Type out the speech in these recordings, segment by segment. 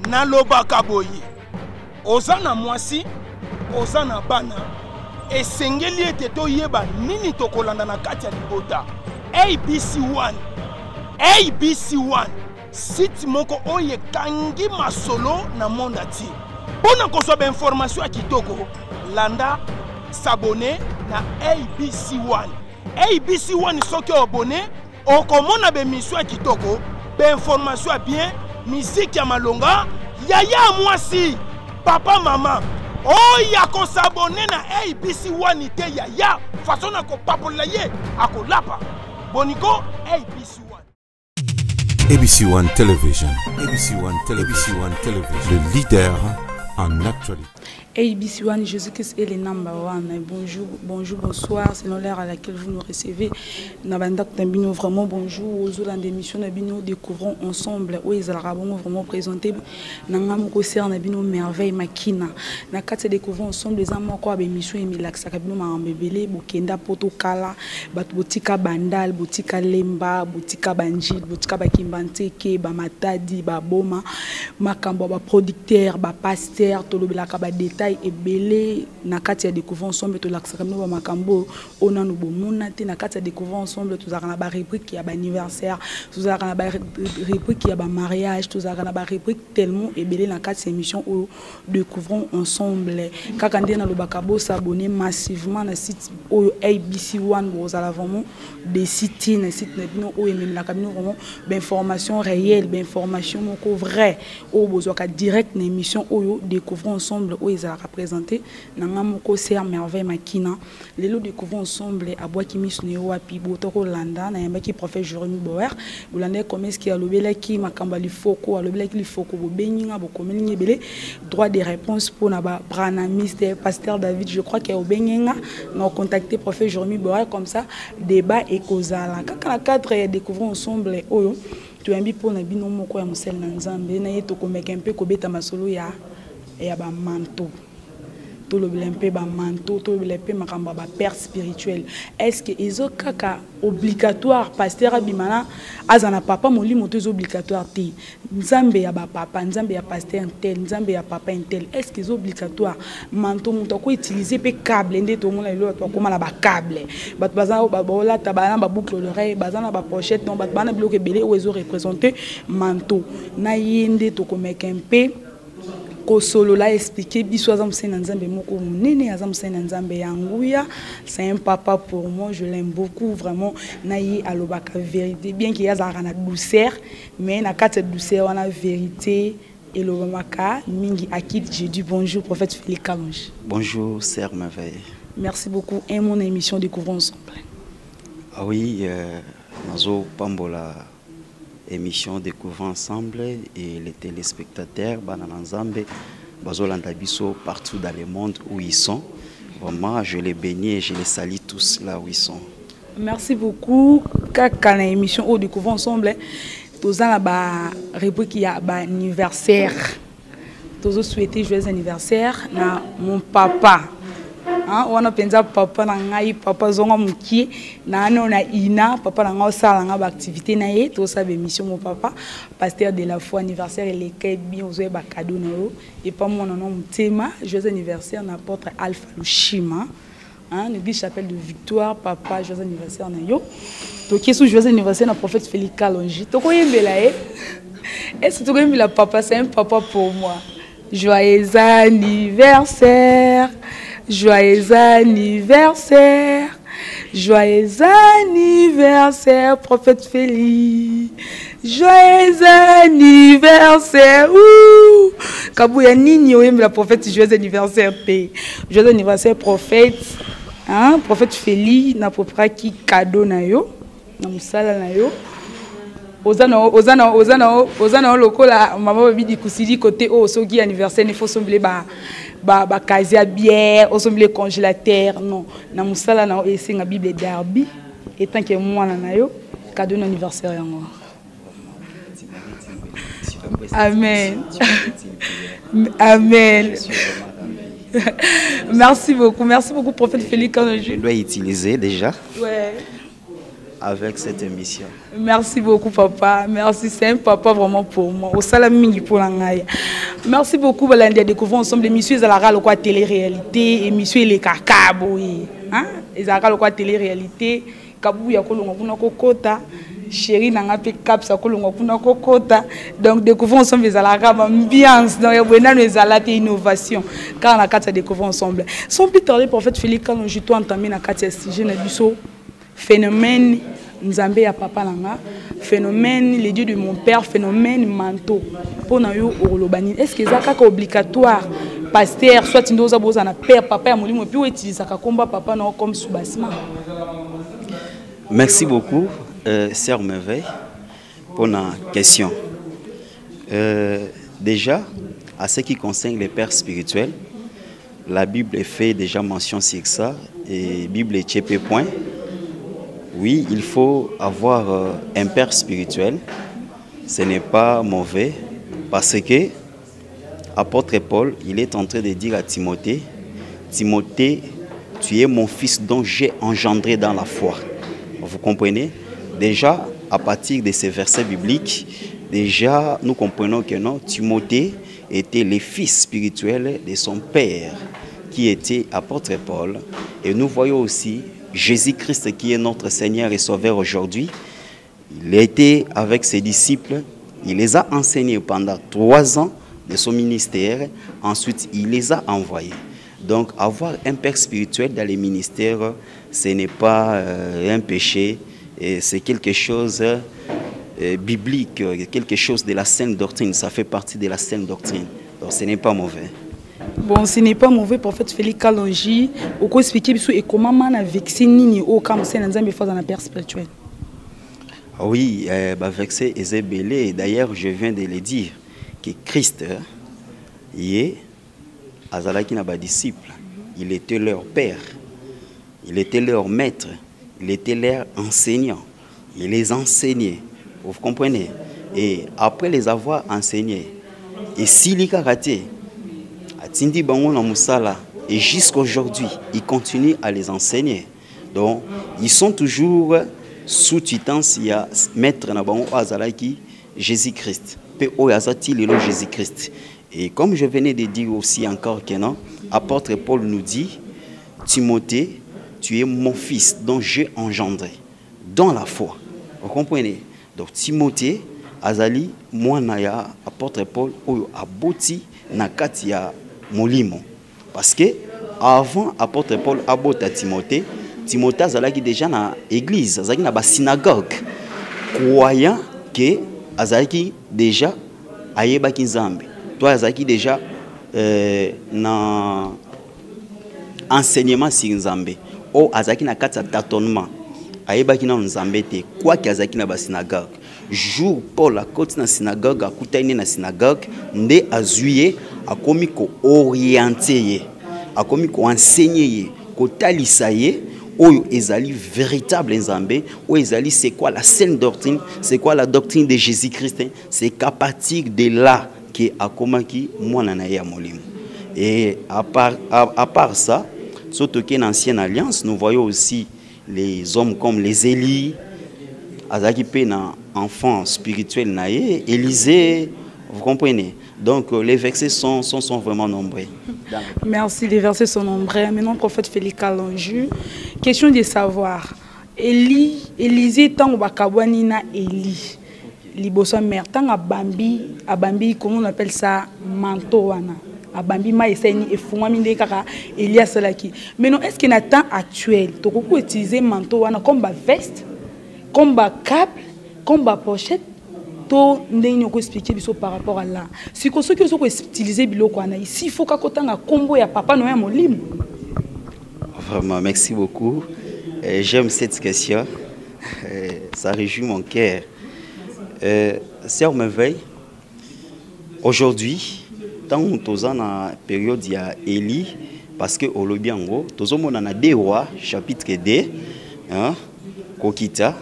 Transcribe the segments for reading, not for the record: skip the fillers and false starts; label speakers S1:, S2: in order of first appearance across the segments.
S1: nalobaka boye oza na mwasi oza na bana esengeli ete toyeba nini tokolanda na kati ya libota. ABC1 site moko oye kangi masolo na monde ati mpona kozwa bainformation ya kitoko landa s'abonner na ABC1 soki obone okomona bemission ya kitoko bainformation ya bien musique ya malonga yaya mwasi papa mama oya kosabone na ABC1 te yaya façon na kopapola ye akolapa boniko ABC1
S2: ABC1 Television. ABC1 Television. Le leader en actualité.
S3: ABC1, Jésus-Christ est le number one. Bonjour, bonjour, bonsoir. C'est l'heure à laquelle vous nous recevez. Vraiment bonjour aux autres d'émission. Nous découvrons ensemble où ils ont vraiment présenté. Nous avons concerne merveille makina. Nous avons découvert ensemble les amours quoi émission et milax. Nous avons bébé, bokenda potokala, botika bandal, botika lemba, botika banjil, botika bakimbanteke, bamatadi, baboma, makambo, ba producteur, ba pasteur, tolobela ka ba détail et belé na kati ya découvrir ensemble to laksaka no makambo ona no bomona te na kati ya découvrir ensemble to zaka na ba rubrique ya ba anniversaire to zaka na ba rubrique ya ba mariage to zaka na ba rubrique tellement et belé na kati ya émission au découvrons ensemble kaka ndé na lobaka bo s'abonner massivement na site au ABC1 vous allez vraiment des sites na site na bino o ememi la kabino vraiment d'informations réelles d'informations moko vrai au besoin ka direct na émission au découvrons ensemble où ils ont représenté nangamoko ser merveille makina les lots découvrons ensemble à bois qui mis neo api botoko landa na yamba qui prophète Jérémie Boer bolanda comme est-ce qu'il a lobela qui makamba li foko lobela qui li foko bo beninga bo komeli belé droit de réponse pour na ba brana mister pasteur David je crois qu'il a obenga na contacter prophète Jérémie Boer comme ça débat et causala kaka cadre découvrons ensemble oyo tu ambi pour na bino moko ya musel na nzambe na yeto komeka un peu kobeta masolo ya ba manteau tout le blempe ba manteau tout le blempe makamba ba père spirituel est-ce que izo kaka obligatoire pasteur abimana azana papa moli moto obligatoire ti nzambe ya ba papa nzambe ya pasteur tel nzambe ya papa intel est-ce que izo obligatoire manteau moto ko utiliser pe câble ndé to mona lo to koma na ba câble bat bazana ba bola tabana ba boucle l'oreille bazana ba pochette non bat bana bloqué belé ou izo représenter manteau na yende to komeka mpe Kosolo l'a expliqué, bisouazam Nzambe moko nene azam Nzambe yanguya, c'est un papa pour moi, je l'aime beaucoup vraiment. Naïe alobaka vérité, bien qu'il y a une douceur, mais na kate douceur on a vérité et l'obamaka mingi akit. J'ai dit bonjour prophète Félix Kalonji.
S4: Bonjour sœur merveille. Merci
S3: beaucoup et mon émission Découvrons ensemble.
S4: Ah oui, nazo pambola. Émission Découvrons ensemble et les téléspectateurs Banananzambe Bazolanda Biso partout dans le monde où ils sont. Vraiment, je les bénis et je les salue tous là où ils sont.
S3: Merci beaucoup. Kaka na émission au Découvrons ensemble. Tous en ba rubrique ya ba anniversaire. Tous souhaiter joyeux anniversaire na mon papa. On a pensé papa na ngai papa zonga muki na na ina papa na nga sala nga ba activité na ye to sa émission mon papa pasteur de la foi anniversaire et les bien ozo ba cadeau na yo et pas mon nom mutema joyeux anniversaire n'apôtre Alpha Lushima l'église chapelle de Victoire papa joyeux anniversaire na yo to qui sous joyeux anniversaire na prophète Félix Kalonji to ko yembela e est-ce que to yembela papa c'est un papa pour moi joyeux anniversaire. Joyeux anniversaire, joyeux anniversaire, prophète Félix. Joyeux anniversaire, ouh. Kabouya nini oyem la prophète joyeux anniversaire p. Joyeux anniversaire prophète, prophète Félix na popra ki cadeau na yo, na musala na yo. Ozana lokola maman babi di kusidi côté o soki anniversaire il faut sembler ba kasia bière au sembler congélateur non na musala na esenga bible derby et tant que moi na yo cadeau d'anniversaire yango. Amen. Amen. Merci beaucoup prophète Félix.
S4: Je dois utiliser déjà.
S3: Ouais.
S4: avec cette émission.
S3: Merci beaucoup, papa. Merci, c'est un papa vraiment pour moi. Au salami pour l'angaï. Merci beaucoup, Valendia. Découvrons ensemble l'émission Zalara, le quoi télé-réalité, émission les cacaboy. Hein? Zalara, le quoi télé-réalité, Kabou Yakolongo Kuna Kokota, Chéri Nanga Pekap Sakolongo Kuna Kokota. Donc, découvrons ensemble les Zalara, ambiance, dans les Zalate innovation. Car on a quatre à découvrir ensemble. Sans plus tarder, prophète Félix, quand je dois entamer la quatre sujet, phénomène Nzambe ya papa nanga, phénomène les dieux de mon père, phénomène manteau. Pour nayo orolobani. Est-ce que ça c'est obligatoire pasteur soit ndoza boza na père papa ya molimo puis utiliser ka komba papa na comme soubassement?
S4: Merci beaucoup sœur Merveille pour la question. Déjà à ce qui concerne les pères spirituels, la Bible fait déjà mention sur ça et Bible est tchépé point. Oui, il faut avoir un père spirituel. Ce n'est pas mauvais parce que apôtre Paul, il est en train de dire à Timothée, Timothée, tu es mon fils dont j'ai engendré dans la foi. Vous comprenez? Déjà, à partir de ces versets bibliques, déjà nous comprenons que non, Timothée était le fils spirituel de son père qui était apôtre Paul. Et nous voyons aussi Jésus-Christ qui est notre Seigneur et Sauveur aujourd'hui. Il était avec ses disciples, il les a enseignés pendant 3 ans de son ministère, ensuite il les a envoyés. Donc avoir un père spirituel dans les ministères, ce n'est pas un péché, c'est quelque chose biblique, quelque chose de la saine doctrine, ça fait partie de la saine doctrine, donc ce n'est pas mauvais.
S3: Bon, ce n'est pas mauvais, prophète Félix Kalonji. Au quoi expliquer comment on a vexé Nini au camp c'est dans un père spirituel?
S4: Oui, vexé est belé. D'ailleurs, je viens de le dire que Christ est azalaki na ba disciple. Il était leur père, il était leur maître, il était leur enseignant. Il les enseignait. Vous comprenez? Et après les avoir enseignés, et s'il y a raté, Tindi Bango na Moussala, et jusqu'aujourd'hui, ils continuent à les enseigner. Donc, ils sont toujours sous tutance, il y a maître na Bango Azalaki, Jésus-Christ. Pe Oyazati Lelo Jésus-Christ. Et comme je venais de dire aussi encore que non, apôtre Paul nous dit, Timothée, tu es mon fils dont j'ai engendré, dans la foi. Vous comprenez? Donc, Timothée, Azali, moi, Naya, apôtre Paul, Oyo Aboti, Nakatia, Molimo. Parce que avant apôtre Paul abota Timothée, Timothée azalaki déjà na église, azalaki na ba synagogue. Croyant que azalaki déjà ayebaki Nzambe. Toi azalaki déjà na enseignement sur Nzambe. O azalaki na kati tâtonnement. Ayebaki na Nzambe te, quoi que azalaki na ba synagogue. Jour Paul a côté na synagogue, akutaine na synagogue, nde azuye akomi ko orienté, akomi ko enseigner, ko talisa ye, oyo ezali véritable Nzambe, oyo ezali c'est quoi la saine doctrine, c'est quoi la doctrine de Jésus-Christ, c'est qu'à partir de là que akomaki mwana na ya molimo. Et à part ça, surtout qu'en ancienne alliance, nous voyons aussi les hommes comme les Élie, azaki pe na enfant spirituel naïe, Élisée, vous comprenez? Donc les versets sont vraiment nombreux.
S3: Merci, les versets sont nombreux. Maintenant, prophète Félix Kalonji, question de savoir. Élisée, tant que bakabwani na Élie, liboso mère, tant abambi, comment on appelle ça, manteau wana. Abambi ma eseni et fuma minde kaka Elias salaki. Maintenant, est-ce qu'il y a un temps actuel, tu peux utiliser manteau wana comme ba veste, comme ba câble, comme ba pochette? Nous expliquer par rapport à là. Si vous utilisez ici, il faut que vous combo ya papa noya molim.
S4: Vraiment, merci beaucoup. J'aime cette question. Ça réjouit mon cœur. Sœur Merveille, aujourd'hui, tant que nous sommes dans la période de Élie, parce que au Lobiango, nous sommes dans la 2 Rois, chapitre 2, Kokita,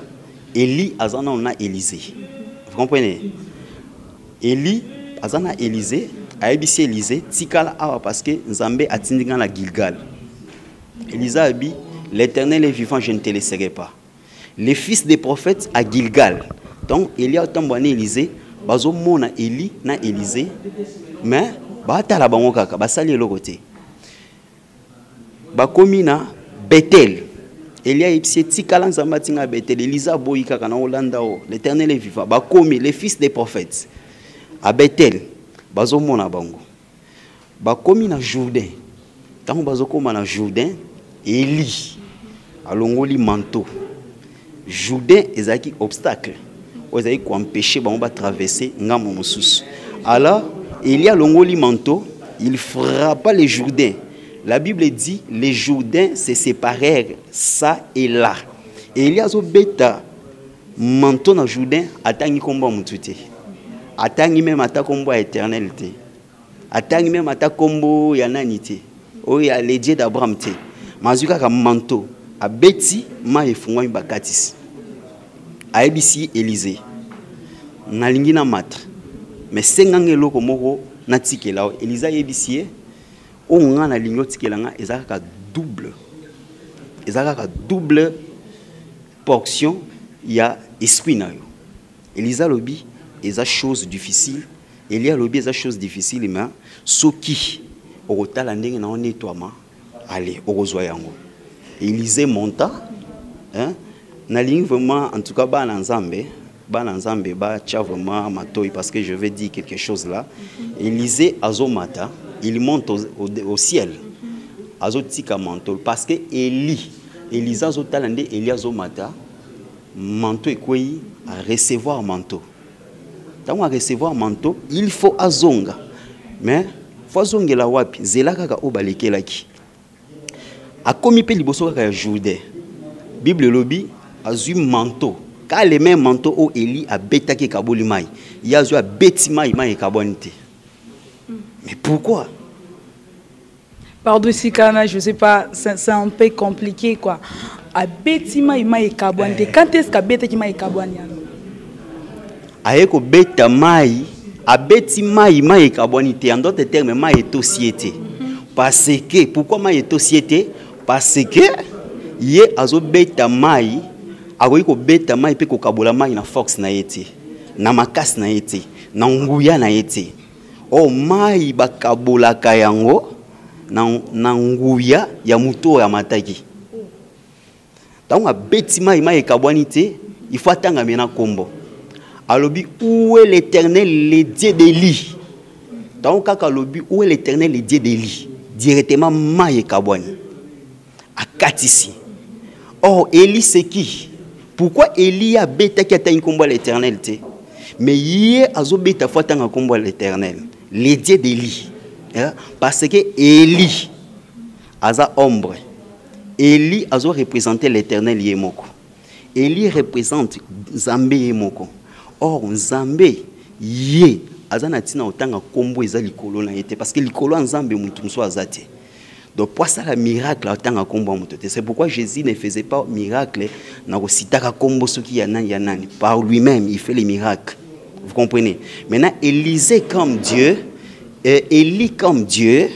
S4: Élie azana on a Élisée. Vous comprenez? Élie, azana Élisée, aïbisi Élisée, tikala awa parce que Nzambe a tindigan la Gilgal. Élisée a dit, l'Éternel est vivant, je ne te laisserai pas. les fils des prophètes à Gilgal. Donc Élie a tamboné Élysée, bazo mona Élie na Élysée, mais bata la bango kaka, basali le côté. Bakomi na Bethel. Élie a ipsi tikala nzamba tinga Bethel, Élisa boyi kaka na Olanda o, l'Éternel est vivant. Bakomi les fils des prophètes à Bethel, bazo mona bango. Bakomi na Jourdain. Tant bazo koma na Jourdain, Élie alongoli manteau. Jourdain ezaki obstacle. Ezaki ko empêcher ba traverser ngamo mususu. Alors Élie alongoli manteau, il frappa les Jourdains. La Bible dit les Jourdains se séparèrent ça et là. Élie azo beta manteau na Jourdain atangi komba mutute. Atangi même ata komba éternalité. Atangi même ata kombo ya nanité. O ya les dieux d'Abraham te. Mazuka ka manteau a beti ma efungwa bakatisi. A ebisi Élysée. Nalingi na matre. Mais sengange loko moko na tikela Élisa ebisi o nga na lingo tikela nga ezaka double. Ezaka double portion ya esprit na yo. Élisa lobi eza chose difficile. Elia lobi eza chose difficile mais soki okotala ndenge na nettoiement allez okozwa yango. Élisée monta, hein, na ligne vraiment, en tout cas, ba nzambe, ba tcha vraiment matoi parce que je vais dire quelque chose là. Élisée azomata, il monte au ciel. Azotika manteau parce que Élisa azotalande Élie azomata, manteau ekoi à recevoir manteau. Tant à recevoir manteau, il faut azonga. Mais faut azongela wapi, zela kaka obalekelaki. A komi pe liboso kaka Jourdain. Bible lobi azui manteau. Ka le même manteau o Élie a betaki kaboli mai. Il a a beti mai kabonite. Mais pourquoi?
S3: Pardon Sikana, je sais pas, c'est un peu compliqué quoi. A beti mai kabonite. Quand est-ce qu'a betaki mai kaboni?
S4: Ayeko beta mai, a beti mai kabonite. En d'autres termes, mai est société. Parce que pourquoi mai est société? Parce que ye azo beta mai akoki ko beta mai pe ko kabola mai na force na yete na makasi na yete na nguya na yete o mai bakabola kayango na nguya ya muto ya mataki donc a beti mai kabwani te il faut attendre mena kombo alobi où est l'Éternel le Dieu d'Élie donc kaka alobi où est l'Éternel le Dieu d'Élie directement mai kabwani Katisi. Or, Élie c'est qui? Pourquoi Élie a bêta qui atteint un combat l'Éternel? Mais hier, Azo bêta fois atteint un combat l'Éternel. Les dieux d'Élie. Parce que Élie, Aza ombre. Élie, Azo représenté l'Éternel Yemoko. Élie représente Zambé Yemoko. Or, Zambé, Yé, Aza natina autant un combo Eza Likolo na été. Parce que Likolo en Zambé, Moutoumso Azate. Donc, pour ça, le miracle, c'est pourquoi Jésus ne faisait pas miracle. Par lui-même, il fait les miracles. Vous comprenez? Maintenant, Élisée comme Dieu, Élie comme Dieu,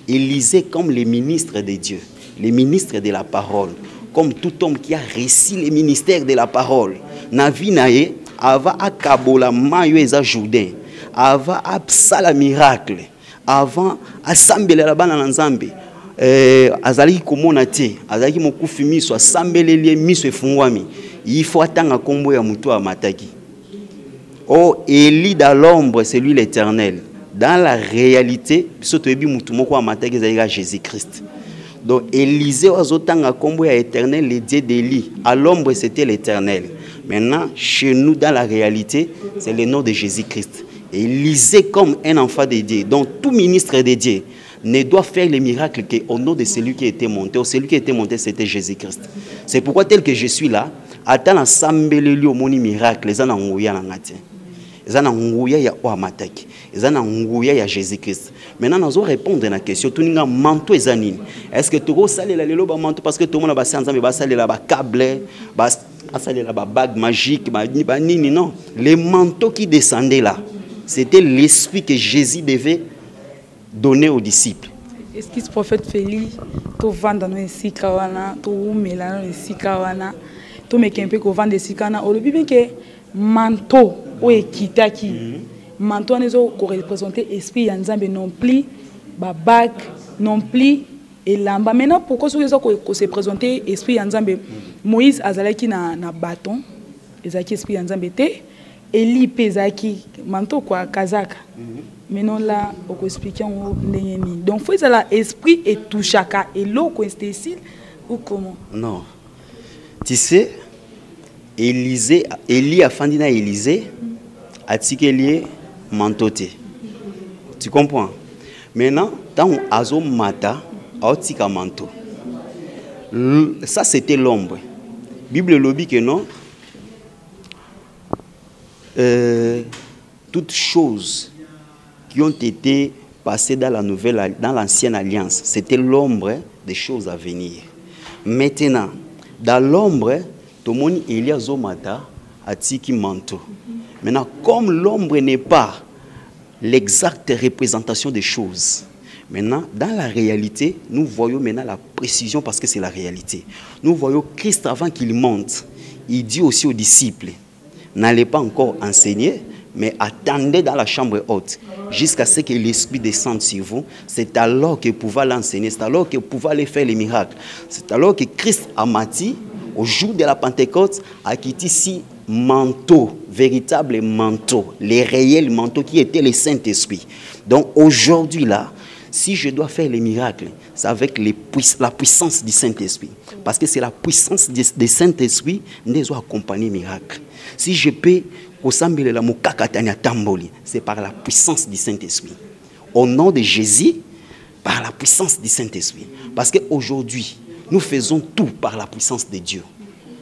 S4: Élisée comme les ministres de Dieu, les ministres de la parole, comme tout homme qui a réussi les ministères de la parole. Navinaye, ava akabola mayo eza Jourdain, ava absala miracle, avant assembler la bana nzambe. Azali komona te azali mokufi miso asambeleli miso efungwami il faut attendre kombo ya muto amataki. Oh Élie dans l'ombre c'est lui l'Éternel, dans la réalité biso toyebi mutu moko amataki ezali Jésus-Christ. Donc Élisée azotanga kombo ya Éternel le Dieu d'Élie, à l'ombre c'était l'Éternel. Maintenant chez nous dans la réalité c'est le nom de Jésus-Christ. Élisée comme un enfant de Dieu, donc tout ministre de Dieu ne doit faire les miracles qu'au nom de celui qui était monté. Celui qui était monté, c'était Jésus-Christ. C'est pourquoi tel que je suis là, attends ensemble les moni miracle, les ana nguya na ngati. Les ana nguya ya oamataki. Les ana nguya ya Jésus-Christ. Maintenant nous allons répondre à la question tout ninga manteau ezanini. Est-ce que tu go saler la lelo ba manteau parce que tout le monde ba sanza ba saler la ba câble, ba saler la ba bague magique, ba nini non. Les manteaux qui descendaient là, c'était l'esprit que Jésus devait donné aux disciples.
S3: Est-ce que ce prophète Félix, tu vends dans les sikawana, tu mets dans les sikawana, to mekempe ko vendre sikana o lobi que manteau o ekitaki manteau nezo ko représenter esprit ya Nzambe non plus ba bac non plus et lamba maintenant pourquoi ceux qui se présenter esprit ya Nzambe Moïse azalaki na bâton ezaki esprit ya Nzambe te Eli pezaki manteau quoi kazaka maintenant là on peut expliquer en ndengeni donc faut ça esprit et tout chaka et l'eau style ou comment
S4: non tu sais Eli a fandi na Élysée atikeli mantoté. Tu comprends? Maintenant, tant azo mata, aotika manto. Ça c'était l'ombre. Bible lobby que non. Toutes choses qui ont été passées dans l'ancienne alliance, c'était l'ombre des choses à venir. Maintenant, dans l'ombre, tout le monde il y a zomata atiki manto. Maintenant, comme l'ombre n'est pas l'exacte représentation des choses, maintenant, dans la réalité, nous voyons maintenant la précision parce que c'est la réalité. Nous voyons Christ avant qu'il monte. Il dit aussi aux disciples, n'allez pas encore enseigner, mais attendez dans la chambre haute jusqu'à ce que l'Esprit descende sur vous. C'est alors que vous pouvez l'enseigner, c'est alors que vous pouvez aller faire les miracles. C'est alors que Christ a mati, au jour de la Pentecôte, a quitté ici manteau, véritable manteau, les réels manteaux qui étaient le Saint-Esprit. Donc aujourd'hui là, si je dois faire les miracles, c'est avec la puissance du Saint-Esprit. Parce que c'est la puissance du Saint-Esprit qui doit accompagner les miracles. Si je peux, c'est par la puissance du Saint-Esprit. Au nom de Jésus, par la puissance du Saint-Esprit. Parce qu'aujourd'hui, nous faisons tout par la puissance de Dieu.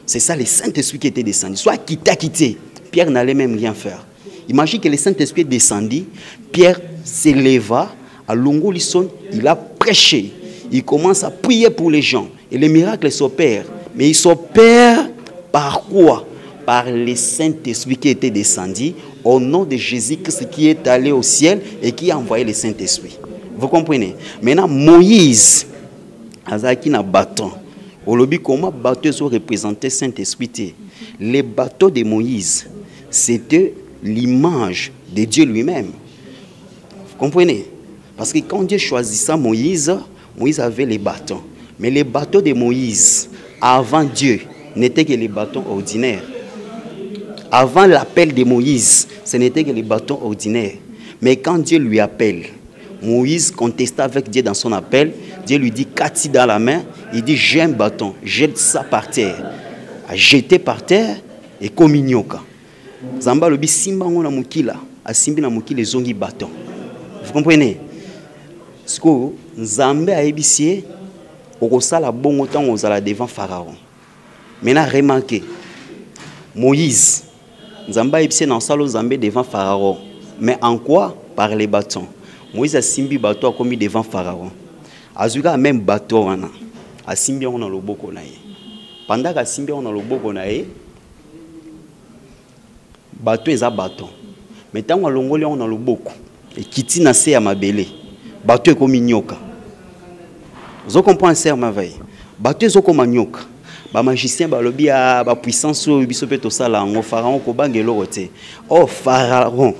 S4: C'est ça le Saint-Esprit qui était descendu. Soit qui t'a quitté, Pierre n'allait même rien faire. Imagine que le Saint-Esprit est descendu, Pierre s'éleva, à Longo Lisson, il a prêché. Il commence à prier pour les gens. Et les miracles s'opèrent. Mais ils s'opèrent par quoi? Par le Saint-Esprit qui était descendu, au nom de Jésus-Christ qui est allé au ciel et qui a envoyé le Saint-Esprit. Vous comprenez? Maintenant, Moïse, Azaki na bâton. Au lobby, comment bateaux ont représenté Saint-Esprit? Les bateaux de Moïse, c'était l'image de Dieu lui-même. Vous comprenez? Parce que quand Dieu choisissait Moïse, Moïse avait les bâtons. Mais les bateaux de Moïse, avant Dieu, n'étaient que les bâtons ordinaires. Avant l'appel de Moïse, ce n'était que les bâtons ordinaires. Mais quand Dieu lui appelle, Moïse contesta avec Dieu dans son appel. Dieu lui dit, Kati dans la main. Il dit, j'ai un bâton, jette ça par terre. A jeté par terre et comme ignoka. Zamba lobi simba ngona mukila, a simbi na mukile zongi bâton. Vous comprenez? Ce que Nzambe a ébissé, au sala bon autant aux ala devant Pharaon. Maintenant remarquez, Moïse, Nzambe a ébissé dans salo Nzambe devant Pharaon. Mais en quoi? Par les bâtons. Moïse a simbi bateau a commis devant Pharaon. Azuka même bateau a simbi on a le boko nae. Pendant que simbi on a le boko nae, bateau est à bâton. Mais tant qu'on a l'ongolé on a le boko et kiti na se à ma belé. Bateau est comme nyoka. Vous comprenez ça ma veille. Bateau est comme nyoka. Ba magicien ba lobi a ba puissance au biso peto sala ngo Pharaon ko bangelo roté. Oh Pharaon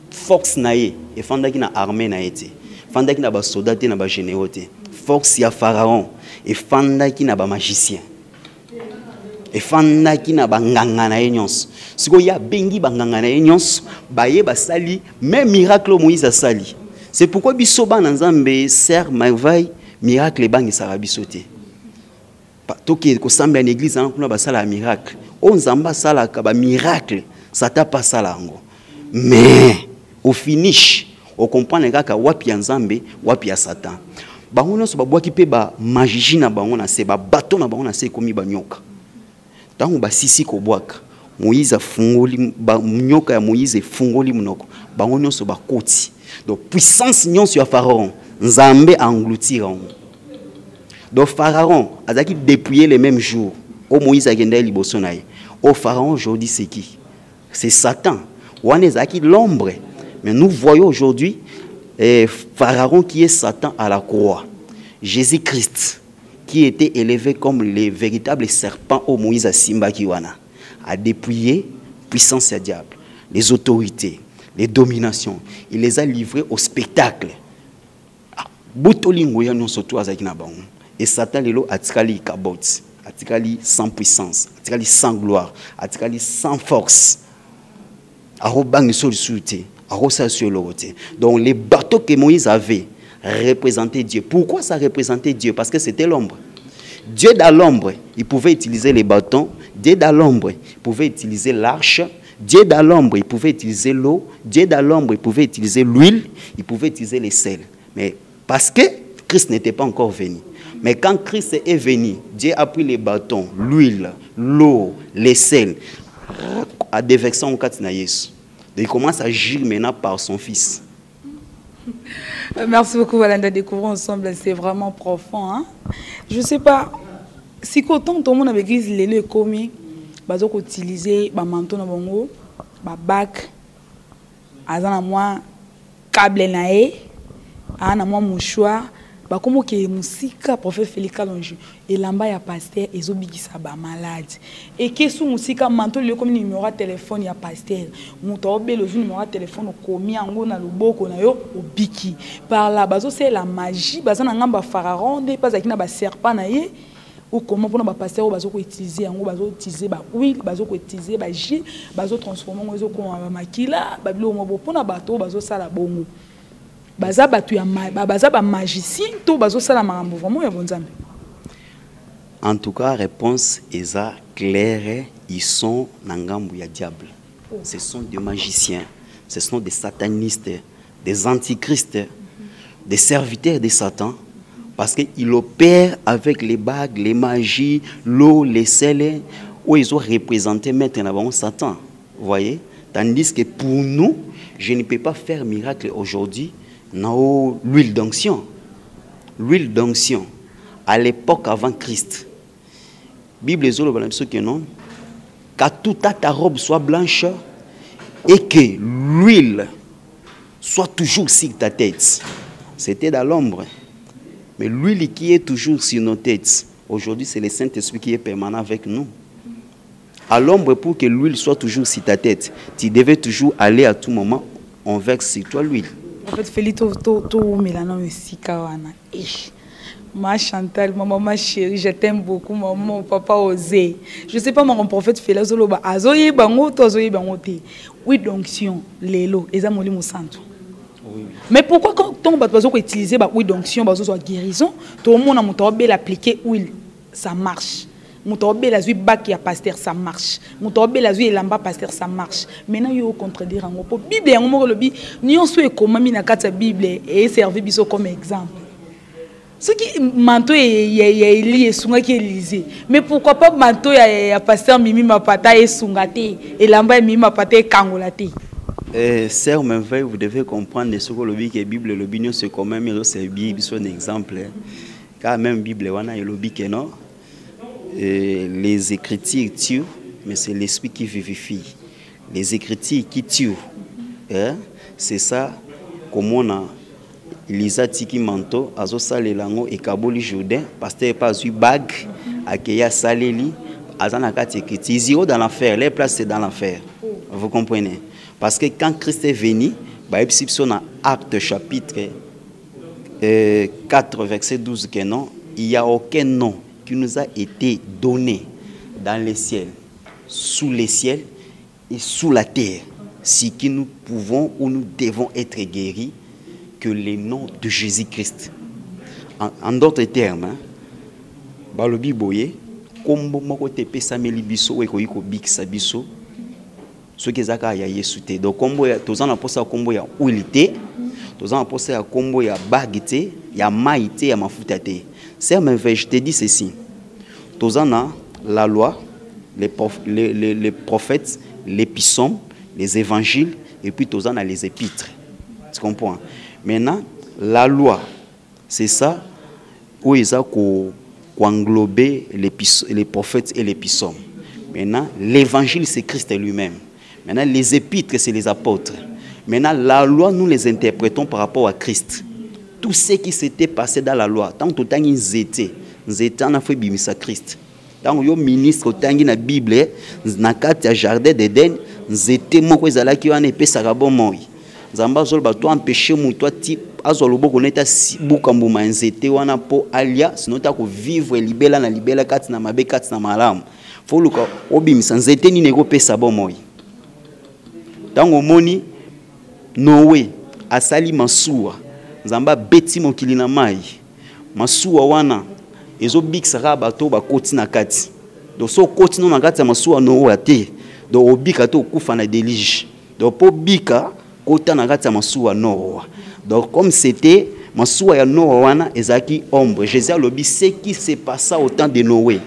S4: force nae et fandaki na armée na été. Fandaki na ba soldat na ba généraux té. Force ya Pharaon et fandaki na ba magicien. Et fandaki na ba nganga na nyons. Siko ya bengi ba nganga na nyons ba ye ba sali même miracle Moïse a sali. C'est pourquoi biso ba na Nzambe sert merveille miracle bangi sara biso té. Toki ko samba en église en kuna ba sala miracle. On Nzamba sala ka ba miracle ça t'a pas sala ngo. Mais au finish, on comprend les gars que wapi Nzambe, wapi Satan. Bango so babwa ki pe ba magicien na bango na se ba bateau na bango na se komi ba nyoka. Tango ba sisi ko bwaka. Moïse a fungoli ba nyoka ya Moïse fungoli munoko. Bango nyonso ba koti. Donc puissance nyonso ya Pharaon, Nzambe a engloutir en. Donc Pharaon azaki dépouillé le même jour. Au Moïse a genda liboso na ye. Au Pharaon aujourd'hui c'est qui? C'est Satan. Wane zaki l'ombre. Mais nous voyons aujourd'hui Pharaon qui est Satan à la croix. Jésus-Christ, qui étaient élevés comme les véritables serpents au Moïse à Simba Kiwana, a dépouillé puissance à diable, les autorités, les dominations. Il les a livrés au spectacle. Et Satan lelo atikali kabot, atikali sans puissance, atikali sans gloire, atikali sans force. Donc les bateaux que Moïse avait représentaient Dieu. Pourquoi ça représentait Dieu? Parce que c'était l'ombre. Dieu dans l'ombre, il pouvait utiliser les bâtons. Dieu dans l'ombre, il pouvait utiliser l'arche. Dieu dans l'ombre, il pouvait utiliser l'eau. Dieu dans l'ombre, il pouvait utiliser l'huile. Il pouvait utiliser les sels. Mais parce que Christ n'était pas encore venu. Mais quand Christ est venu, Dieu a pris les bâtons, l'huile, l'eau, les sels, à déverser en cas de Jésus. Il commence à agir maintenant par son Fils.
S3: Merci beaucoup, Valanda. Découvrons ensemble, c'est vraiment profond. Hein? Je ne sais pas, si autant tout le monde avait dit les commis, ils ont utilisé les manteaux, les bacs, azana moi câble nae, ana moi mouchoir, ba comme que musika prophète Félix Kalonji et lamba ya pasteur ezobikisa ba malade et que sous musika manteau le comme numéro de téléphone ya pasteur muto obelo numéro de téléphone komi yango na loboko na yo obiki par là bazo c'est la magie bazana ngamba pharaon de pas akina ba serpent na ye ou comment pour na ba pasteur bazo ko utiliser yango bazo utiliser ba huile bazo ko utiliser ba jus bazo transformer ngo zo ko ba makila ba bilo mo pour na bato bazo sala bongo baza batu ya baza ba magicien to bazo sala makambo vraiment ya bonzambe.
S4: En tout cas, réponse est claire, ils sont nangambu ya diable. Ce sont des magiciens, ce sont des satanistes, des antichristes, des serviteurs de Satan, parce qu'ils opèrent avec les bagues, les magies, l'eau, les sels, où ils ont représenté maintenant Satan. Vous voyez? Tandis que pour nous, je ne peux pas faire miracle aujourd'hui. Non, l'huile d'onction. L'huile d'onction. À l'époque avant Christ. Bible est que non. Que toute ta robe soit blanche et que l'huile soit toujours sur ta tête. C'était dans l'ombre. Mais l'huile qui est toujours sur nos têtes, aujourd'hui c'est le Saint-Esprit qui est permanent avec nous. À l'ombre, pour que l'huile soit toujours sur ta tête, tu devais toujours aller à tout moment, on verse sur toi l'huile.
S3: En fait, Félix, ma Chantal, ma chérie, je t'aime beaucoup, maman, papa osé. Je sais pas, mon prophète Félix, azoye bango, tozoye bango te. Oui, donc, si on l'élo, et ça m'a dit mon santo. Mais pourquoi quand on va utiliser oui, donc, si on va guérison, tout le monde a l'appliquer huile, ça marche. Moutobé la zui baki ya pasteur ça marche. Moutobé la zui lamba pasteur ça marche. Maintenant yo contredire en gros. Bible en gros le bi nyonso e komami na kata Bible et servir biso comme exemple. Ce qui manteau ya Eli esunga ki Élisée. Mais pourquoi pas manteau ya pasteur Mimi Mapata esunga te et lamba Mimi Mapata kangola te.
S4: Sœur Merveille, vous devez comprendre ce que le bi que Bible le bi c'est quand même c'est biso un exemple. Car même Bible wana le bi que non. Les Écritures tuent, mais c'est l'esprit qui vivifie. Les Écritures qui tuent, c'est ça, comme on a Elisa Tiki Manto, Azo Salelango et Kaboli Jourdain, pasteur pas eu bague, Akeya Saleli, Azanakati Écriture. Ils iront dans l'enfer, les places c'est dans l'enfer. Vous comprenez? Parce que quand Christ est venu, dans Acte chapitre 4, verset 12, il n'y a aucun nom qui nous a été donné dans les ciels, sous les ciels et sous la terre, si que nous pouvons ou nous devons être guéris que le nom de Jésus-Christ. En d'autres termes, balobi boye kombo moko te pesa meli biso we koyiko bikisa biso ce que zaka ya Yesu te. Donc kombo ya tozana posa kombo ya huilité, tozana posa ya kombo ya bagité, ya maïté, ya mafuta te. C'est merveilleux, je te dis ceci. Tous en la loi, les prophètes, les psaumes, les évangiles, et puis tous en les épîtres. Tu comprends? Maintenant, la loi, c'est ça où ils ont englobé les prophètes et les psaumes. Maintenant, l'évangile, c'est Christ lui-même. Maintenant, les épîtres, c'est les apôtres. Maintenant, la loi, nous les interprétons par rapport à Christ. Tout ce qui s'était passé dans la loi, tant que ils étaient nzete wana fo ebimisa Christ. Tant yo ministre otangi na Bible na kati ya jardin d'Eden nzete moko ezalaki wana epesaka bomoi. Nzamba azoloba to empêcher mutu ati azoloba koneta buka mbuma nzete wana po alia sinon ta ko vivre libela na libela kati na mabe kati na malamu. Fo luka obimisa nzete nini ekopesa bomoi. Tango moni Noé asali masuwa nzamba beti mokili na mai masuwa wana ezo bikisaka bato bakoti na kati donc so koti no na kati ya masuwa Noé ate donc obika to okufa na déluge donc po bika kota na kati ya masuwa Noé donc comme c'était masuwa ya Noé wana ezaki ombre Jésus alobi ce qui se passa au temps de Noé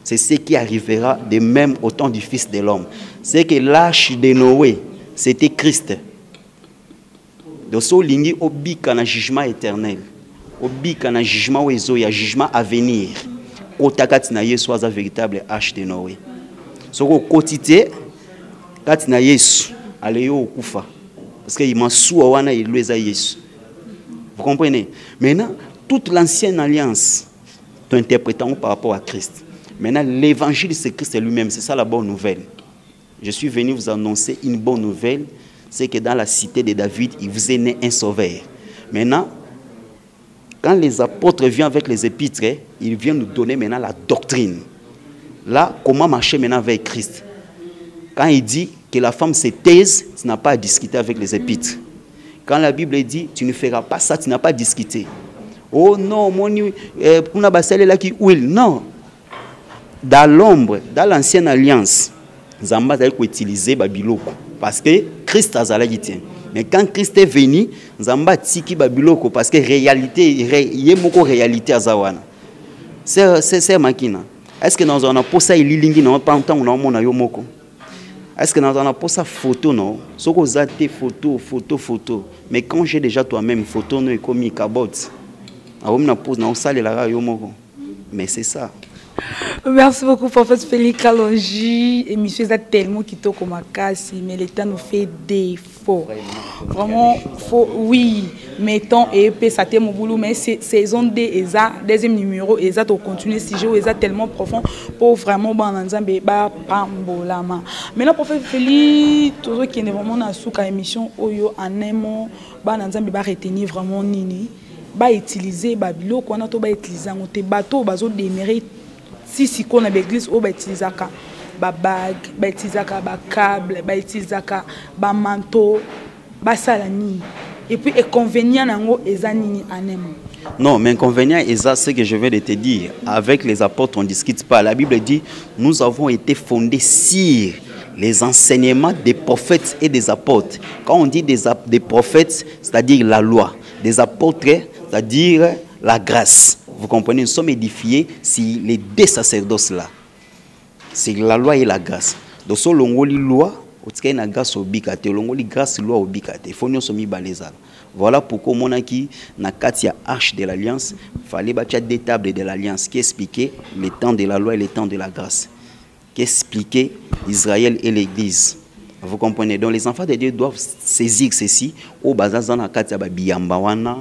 S4: c'est ce qui arrivera de même au temps du fils de l'homme. C'est que l'âge de Noé c'était Christ. Donc, so lingi obika na jugement éternel. Obika na jugement wezo ya jugement à venir. Otakati na Yesu aza véritable âge de Noé. Soko kotite kati na Yesu aleyo okufa. Parce que il masuwa wana ilweza Yesu. Vous comprenez? Maintenant, toute l'ancienne alliance t'interprétons par rapport à Christ. Maintenant, l'évangile c'est Christ lui-même, c'est ça la bonne nouvelle. Je suis venu vous annoncer une bonne nouvelle, c'est que dans la cité de David, il vous est né un sauveur. Maintenant, quand les apôtres viennent avec les épîtres, ils viennent nous donner maintenant la doctrine. Là, comment marcher maintenant avec Christ? Quand il dit que la femme se taise, tu n'as pas à discuter avec les épîtres. Quand la Bible dit, tu ne feras pas ça, tu n'as pas à discuter. Oh non, mon non. Dans l'ombre, dans l'ancienne alliance, Zamba a utilisé Babiloko parce que Christ a zalaki. Mais quand Christ est venu, Zamba tiki Babiloko parce que réalité, il y a beaucoup de réalité à Zawana. C'est makina. Est-ce que nous avons pour ça il lingi non pas tant on a mon ayomoko? Est-ce que nous avons pour ça photo non? Ce que vous avez photo. Mais quand j'ai déjà toi-même photo non est comme cabot. Ah on me pose non ça les la ayomoko. Mais c'est ça.
S3: Merci beaucoup, prophète Félix Kalonji. Émission est tellement qui toque comme casse, mais l'État nous fait défaut. Vraiment, faut, oui, mettons et puis ça t'est mon boulot, mais saison 2 ESA, deuxième numéro, ESA, tu continues, si je ESA tellement profond pour vraiment ban ensemble, bah, pambolama. Maintenant, prophète Félix, tout ce qui est vraiment dans la émission, oyo, en aimant, ban ensemble, bah, retenir vraiment nini, bah, utiliser, bah, bilo, qu'on a tout, bah, utiliser, on te bateau, bah, zo démérite. Si qu'on a l'église, on va utiliser ba bague, ba utiliser ba câble, ba utiliser ba manteau, ba salani. Et puis inconvénient nango ezanini anemo.
S4: Non, mais inconvénient est ça ce que je viens de te dire. Avec les apôtres, on ne discute pas. La Bible dit, nous avons été fondés sur les enseignements des prophètes et des apôtres. Quand on dit des prophètes, c'est-à-dire la loi, des apôtres, c'est-à-dire la grâce. Vous comprenez, nous sommes édifiés si les deux sacerdoces-là. C'est la loi et la grâce. Donc, si on a la loi, on a la grâce au bicate. On a la grâce loi au bicate. Il faut que nous soyons balézal. Voilà pourquoi on a dit, dans la arche de l'alliance, il fallait bâtir des tables de l'alliance qui expliquaient le temps de la loi et le temps de la grâce. Qui expliquaient Israël et l'Église. Vous comprenez? Donc, les enfants de Dieu doivent saisir ceci. Au bazar, dans la katia biyambawana.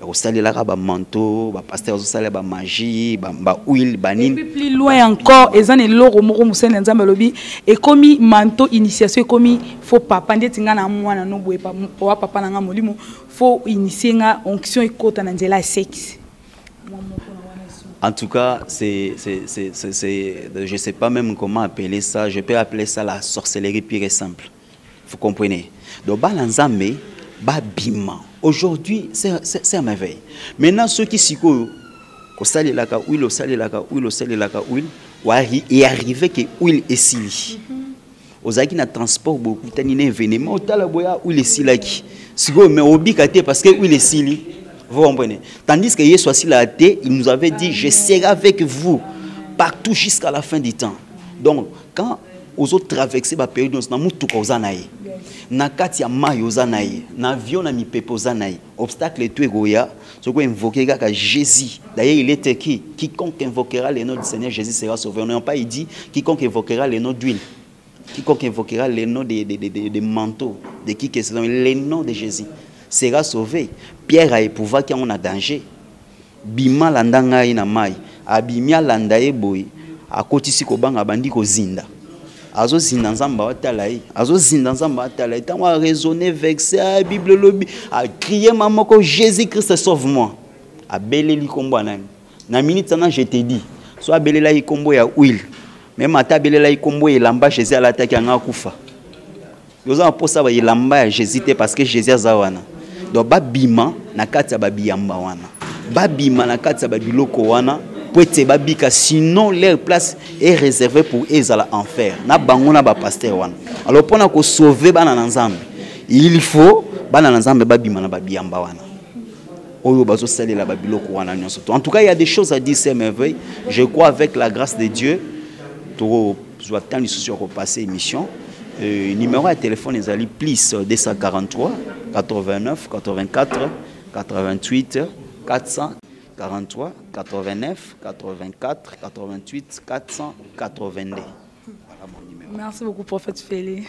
S4: Au salaire ba manteau, ba pasteur au salaire ba magie, ba huile, ba nine.
S3: Et puis plus loin encore, ils ont les loro moko musene nzamba lobi et comme manteau initiation comme faut papa ndetinga na mwana no boye pa papa na nga molimo faut initier nga onction ekota na nzela sexe.
S4: En tout cas, je sais pas même comment appeler ça, je peux appeler ça la sorcellerie pure et simple. Vous comprenez? Donc balanzambe ba bima. Aujourd'hui, c'est à merveille. Maintenant, ceux qui s'y connaissent, au salé la huile, au salé la huile, au salé la huile, et arrivé que huile est sili. Aux qui na transport beaucoup, t'as un événement, t'as la boya huile est sili. Si vous mais obligé parce que huile est sili, vous comprenez. Tandis que Jésus aussi l'a été, il nous avait dit, je serai avec vous partout jusqu'à la fin du temps. Donc, quand aux autres traverser la période, nous avons tout causé. Na kati ya mayo zanaï, na avion na mi pepo zanaï, obstacle tout egoya, ce qu'on invoquer Jésus. D'ailleurs, il était qui? Quiconque invoquera le nom du Seigneur Jésus sera sauvé. On n'a pas dit quiconque invoquera le nom d'huile, quiconque invoquera le nom de manteaux, de qui que c'est, le nom de Jésus sera sauvé. Pierre a éprouvé qu'il y a danger. Bima landanga ina mai, abimi alanda ye boye akotisi kobanga bandi kozinda azozinda nzamba watala ye azozinda nzamba watala ye tango raisonner vexé bible lobi a crier mamoko Jésus Christ sauve-moi abeleli kombo nani na minute na je te dis so abelela yi kombo ya huile même ata abelela yi kombo elamba Jésus alataki anga kufa yoza posa ba elamba ya Jésus te parce que Jésus azawana donc babima na kati ya babiyamba wana babima na kati ya babiloko wana poete babika sinon leur place est réservée pour eux à l'enfer na bango na ba pasteur wana alors pona ko sauver bana na nzambe il faut bana na nzambe babima na babiyamba wana oyo bazo salela babiloko wana nyonso en tout cas il y a des choses à dire c'est merveille je crois avec la grâce de Dieu to zo attendre sur repasser émission numéro de téléphone est ali plus 243 89 84 88 443 89 84 88 482. Voilà mon numéro.
S3: Merci beaucoup, prophète Félix.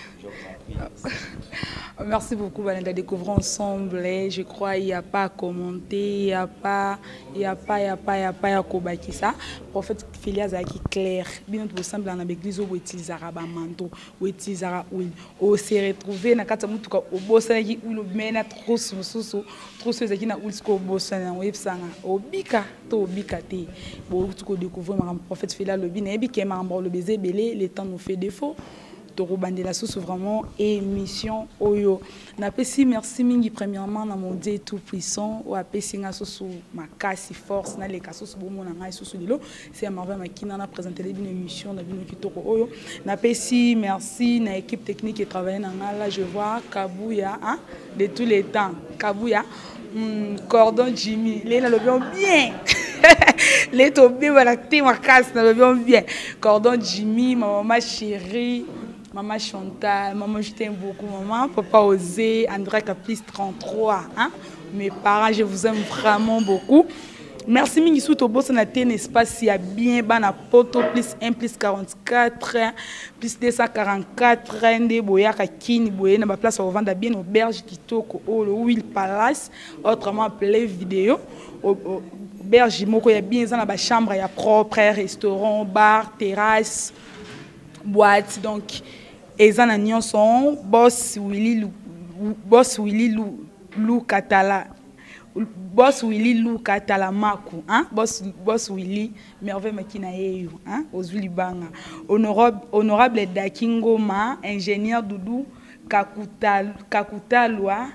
S3: Merci beaucoup, on a découvert ensemble. Je crois qu'il n'y a pas à commenter, il n'y a pas à combattre ça. Prophète Félix a été clair. Bien tout ensemble dans l'église où utiliser un manteau, où utiliser huile, où se retrouver dans quatre mutuka au bossa qui où le mena trop ceux qui na huile au bossa na websanga au bika to bika te. Bon tout découvrir mon prophète Félix le bien et bien qui m'a le baiser belé les temps nous fait défaut. Torobandela sous vraiment émission oyo na pesi merci mingi premièrement na mon Dieu tout puissant ou apesi nga sous ma kasi force na les kasos bomo na ngai sous lilo c'est Marvin Makina na présenter une émission na bino kitoko oyo na pesi merci na équipe technique qui travaille na là je vois Kabuya hein, de tous les temps Kabuya cordon Jimmy les na le bien les tobé voilà te ma casse na le bien cordon Jimmy ma maman chérie Maman Chantal, maman je t'aime beaucoup, maman, papa Osé, André Caprice 33, hein? Mes parents, je vous aime vraiment beaucoup. Merci Mingisou Tobo, ça n'a été un espace, il y a bien, bana poto, plus 1, plus 44, plus 244, Rende, Boya, Kakini, Boya, na place au vendre bien auberge qui toque au Will Palace, autrement appelé vidéo. Auberge, moko, il y a bien, dans la chambre, il y a propre, restaurant, bar, terrasse, boîte, donc. Et ça n'a son boss Willy Lou Katala boss Willy Lou Katala Maku hein boss Willy merveille makina yeyo hein ozuli banga honorable Dakingoma ingénieur Doudou Kakutalwa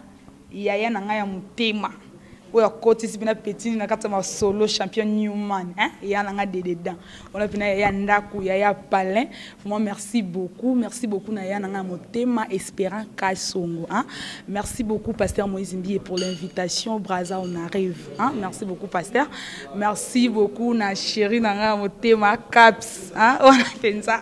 S3: yaya nanga ya mutema oya côté sipina petit na kata ma solo champion Newman hein ya nanga dedans on a pina ya ndaku ya palin vraiment merci beaucoup na ya nanga motema espérant kasongo hein merci beaucoup pasteur Moïse Mbié pour l'invitation braza on arrive hein merci beaucoup pasteur merci beaucoup na chérie nanga motema caps hein on a fait ça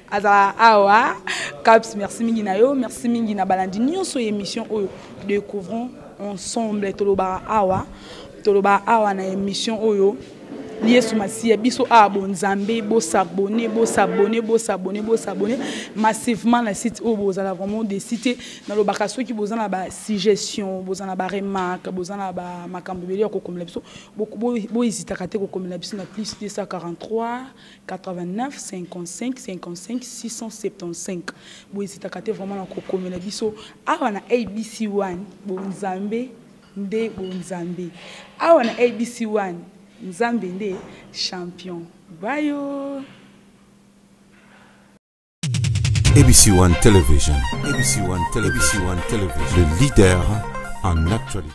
S3: Aza awa caps merci mingi na yo merci mingi na balandi nyonso émission oyo découvrons ensemble toloba awa na émission oyo Yesu Masia biso abonzambe bo s'abonner massivement na site oyo bozala vraiment des sites na lo bakaso ki bozana ba suggestion bozana ba remarque bozana ba makambo beli ko komela biso bo hésiter kate ko komela biso na plus 243 89 55 55 675 bo hésiter kate vraiment na ko komela biso awa na ABC1 bonzambe nde bonzambe awa na ABC1 Nzambende champion. Bayo.
S2: ABC1 Television. ABC1 Television. Le leader en actualité.